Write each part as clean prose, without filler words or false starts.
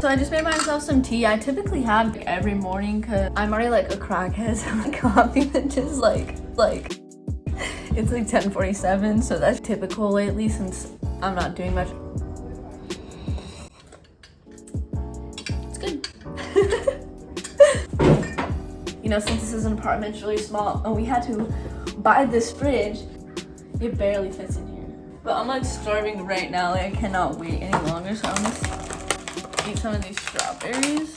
So I just made myself some tea. I typically have every morning because I'm already like a crackhead. So my coffee that just like it's like 10:47, so that's typical lately since I'm not doing much. It's good. You know, since this is an apartment, it's really small, and we had to buy this fridge. It barely fits in here. But I'm like starving right now. Like I cannot wait any longer, so I'm gonna eat some of these strawberries.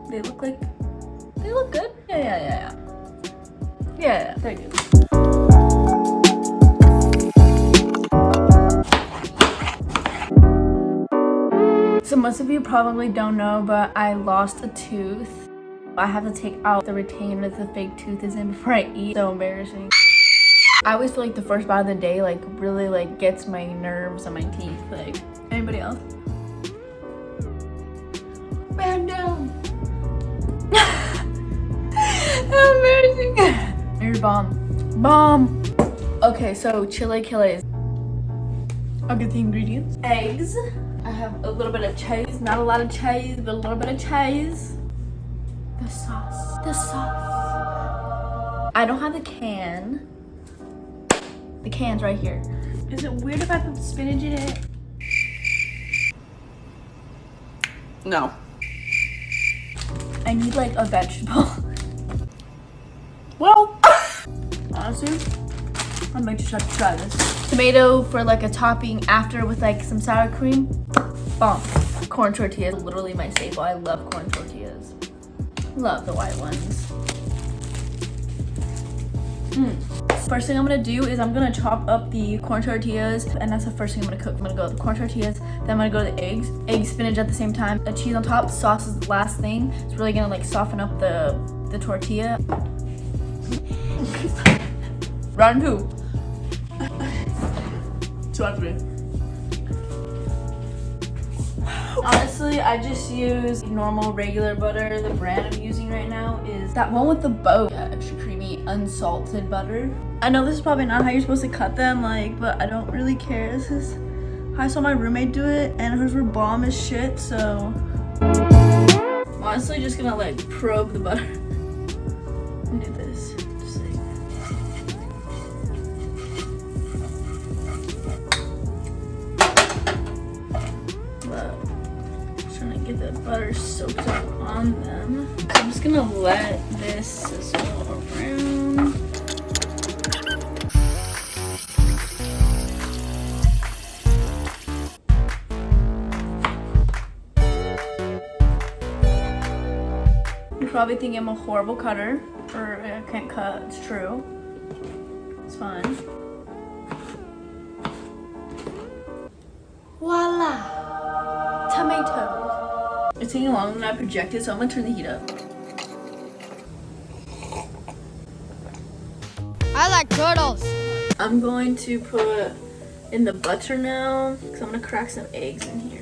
They look good. Yeah, they're good. So most of you probably don't know, but I lost a tooth. I have to take out the retainer that the fake tooth is in before I eat. So embarrassing. I always feel like the first bite of the day like really like gets my nerves on my teeth. Like, anybody else? Random. How embarrassing. You're bomb. Okay, so chilaquiles. I'll get the ingredients. Eggs. I have a little bit of cheese. Not a lot of cheese, but a little bit of cheese. The sauce. I don't have the can. The can's right here. Is it weird if I put spinach in it? No. I need like a vegetable. Well, Honestly, I might just have to try this. Tomato for like a topping after with like some sour cream. Bomb. Corn tortillas, literally my staple. I love corn tortillas. Love the white ones. First thing I'm gonna do is I'm gonna chop up the corn tortillas, and that's the first thing I'm gonna cook. I'm gonna go with the corn tortillas, then I'm gonna go to the eggs, spinach at the same time, a cheese on top. Sauce is the last thing. It's really gonna like soften up the tortilla. Round 2. 2 out of 3. Honestly, I just use normal regular butter. The brand I'm using right now is that one with the bow. Extra creamy, unsalted butter. I know this is probably not how you're supposed to cut them, like, but I don't really care. This is how I saw my roommate do it, and hers were bomb as shit, so. I'm honestly just gonna like probe the butter and do this. Just like. Trying to get the butter soaked up on them. I'm just gonna let this sizzle around. You're probably thinking I'm a horrible cutter, or I can't cut. It's true. It's fine. Voila! Tomatoes. It's taking longer than I projected, so I'm gonna turn the heat up. I like turtles. I'm going to put in the butter now, because I'm gonna crack some eggs in here.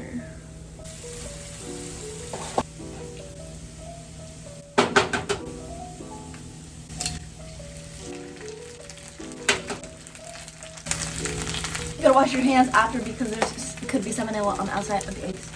You gotta wash your hands after because there could be salmonella on the outside of the eggs.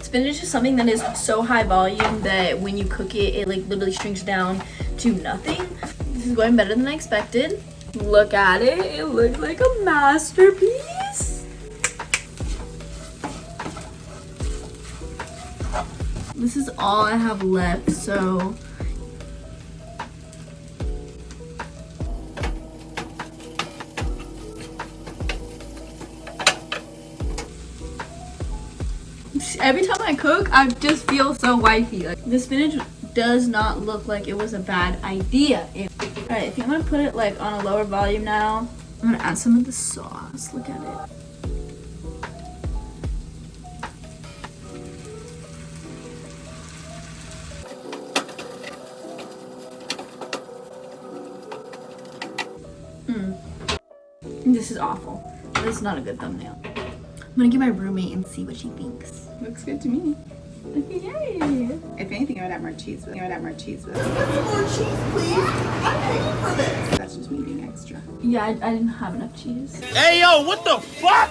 Spinach is something that is so high volume that when you cook it, it like literally shrinks down to nothing. This is going better than I expected. Look at it. It looks like a masterpiece. This is all I have left, so every time I cook, I just feel so wifey. Like, the spinach does not look like it was a bad idea. Alright, I think I'm gonna put it like on a lower volume now. I'm gonna add some of the sauce. Look at it. This is awful. This is not a good thumbnail. I'm gonna get my roommate and see what she thinks. Looks good to me. Yay! If anything, I would add more cheese with it. I would add more cheese with it. More cheese, please. I'm paying for this. That's just me being extra. Yeah, I didn't have enough cheese. Hey, yo, what the fuck?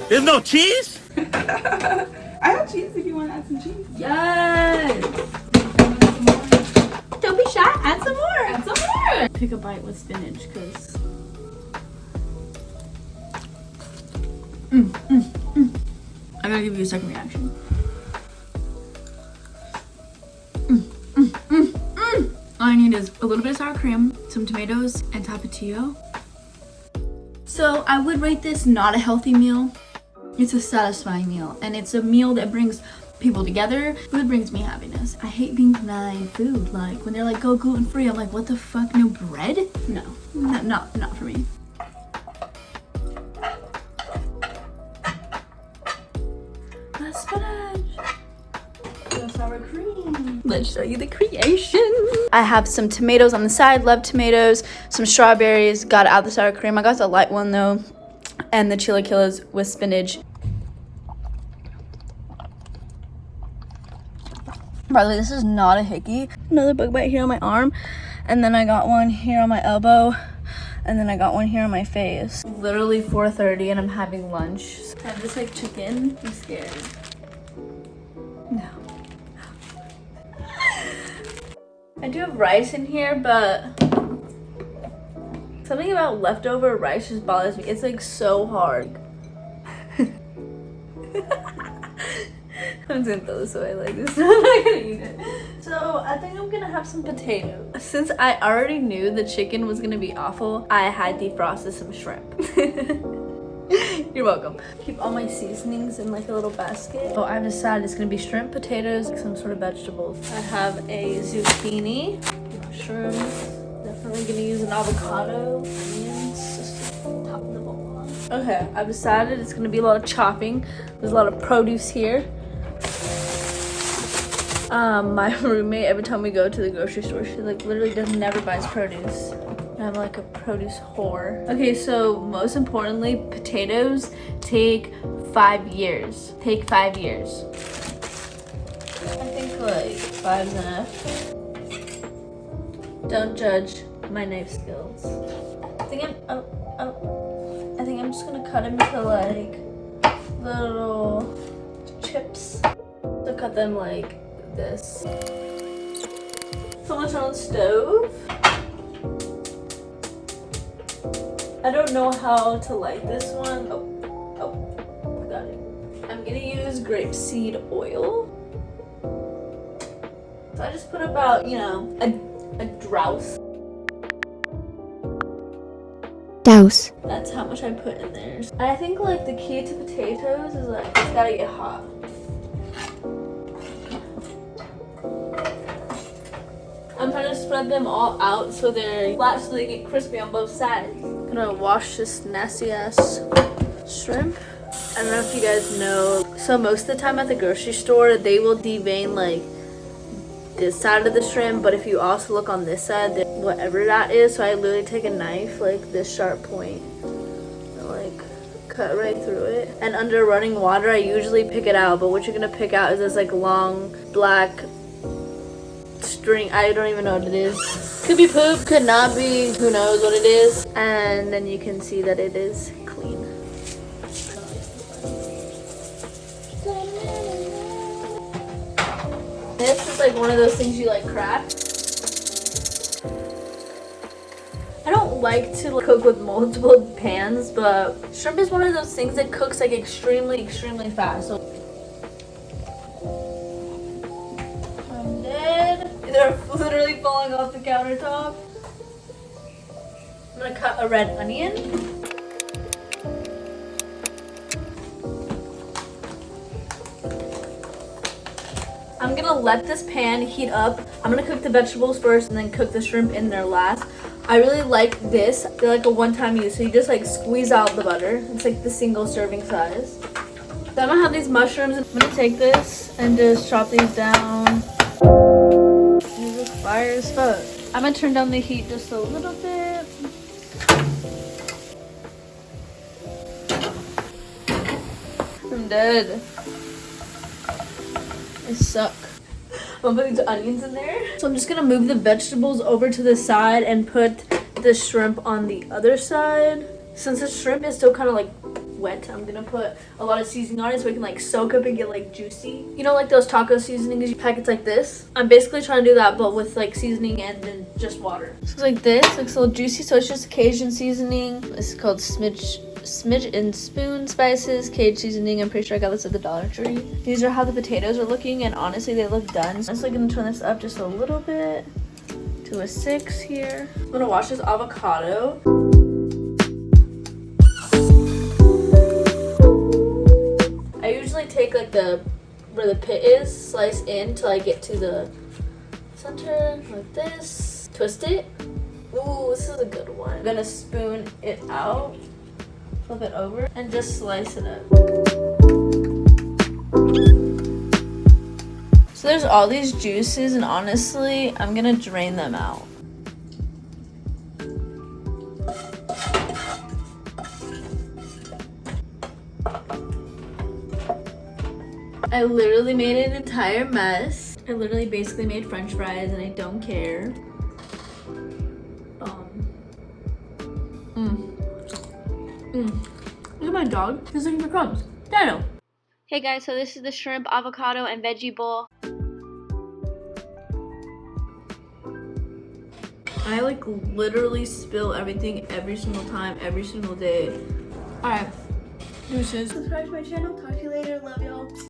There's no cheese? I have cheese if you want to add some cheese. Yes! Don't be shy, add some more! Add some more! Pick a bite with spinach, because... I gotta give you a second reaction. All I need is a little bit of sour cream, some tomatoes, and tapatio. So I would rate this not a healthy meal. It's a satisfying meal, and it's a meal that brings people together. Food brings me happiness. I hate being denied food. Like when they're like, go gluten-free, I'm like, what the fuck, no bread? No, not for me. The spinach. The sour cream. Let's show you the creation. I have some tomatoes on the side, love tomatoes, some strawberries, got out the sour cream. I got the light one though, and the chilaquiles with spinach. By the way, this is not a hickey. Another bug bite here on my arm, and then I got one here on my elbow, and then I got one here on my face. Literally 4:30 and I'm having lunch. I have this like chicken. I'm scared. No. I do have rice in here, but something about leftover rice just bothers me. It's like so hard. I'm just gonna throw this away like this. I'm not gonna eat it. So I think I'm gonna have some potatoes. Since I already knew the chicken was gonna be awful, I had defrosted some shrimp. You're welcome. Keep all my seasonings in like a little basket. Oh, I've decided it's gonna be shrimp, potatoes, some sort of vegetables. I have a zucchini, mushrooms. Definitely gonna use an avocado, onions, just to top the bowl on. Okay, I've decided it's gonna be a lot of chopping. There's a lot of produce here. My roommate, every time we go to the grocery store, she like literally never buys produce. I'm like a produce whore. Okay, so most importantly, potatoes take 5 years. Take 5 years. I think like 5's enough. Don't judge my knife skills. I think I think I'm just gonna cut them into like little chips. So cut them like this. So much on the stove. I don't know how to light this one. Oh, got it. I'm gonna use grapeseed oil. So I just put about, you know, a douse. Douse. That's how much I put in there. I think like the key to potatoes is like it's gotta get hot. I'm trying to spread them all out so they're flat so they get crispy on both sides. I'm gonna wash this nasty ass shrimp. I don't know if you guys know. So most of the time at the grocery store, they will devein like this side of the shrimp, but if you also look on this side, whatever that is, so I literally take a knife, like this sharp point, and like cut right through it. And under running water, I usually pick it out, but what you're gonna pick out is this like long black string. I don't even know what it is. Could be poop, could not be, who knows what it is. And then you can see that it is clean. This is like one of those things you like crack. I don't like to cook with multiple pans, but shrimp is one of those things that cooks like extremely fast. So I'm dead. They're literally falling off the countertop. I'm gonna cut a red onion. I'm gonna let this pan heat up. I'm gonna cook the vegetables first and then cook the shrimp in there last. I really like this. They're like a one-time use, so you just like squeeze out the butter. It's like the single serving size. Then I'm gonna have these mushrooms. I'm gonna take this and just chop these down. These are fire as fuck. I'm gonna turn down the heat just a little bit. dead. I suck. I'm gonna put these onions in there. So I'm just gonna move the vegetables over to the side and put the shrimp on the other side. Since the shrimp is still kind of like wet, I'm gonna put a lot of seasoning on it so it can like soak up and get like juicy. You know, like those taco seasonings packets like this? I'm basically trying to do that, but with like seasoning and then just water. So it's like this, looks a little juicy. So it's just Cajun seasoning. This is called Smidge and Spoon Spices, Cajun seasoning. I'm pretty sure I got this at the Dollar Tree. These are how the potatoes are looking, and honestly, they look done. So I'm just gonna turn this up just a little bit to a 6 here. I'm gonna wash this avocado. I usually take like where the pit is, slice in till I get to the center like this. Twist it. Ooh, this is a good one. I'm gonna spoon it out, flip it over, and just slice it up. So there's all these juices, and honestly, I'm gonna drain them out. I literally made an entire mess. I literally basically made French fries, and I don't care. Look at my dog. He's looking for crumbs. Daniel. Hey guys, so this is the shrimp, avocado, and veggie bowl. I like literally spill everything every single time, every single day. Alright. Deuces. Subscribe to my channel. Talk to you later. Love y'all.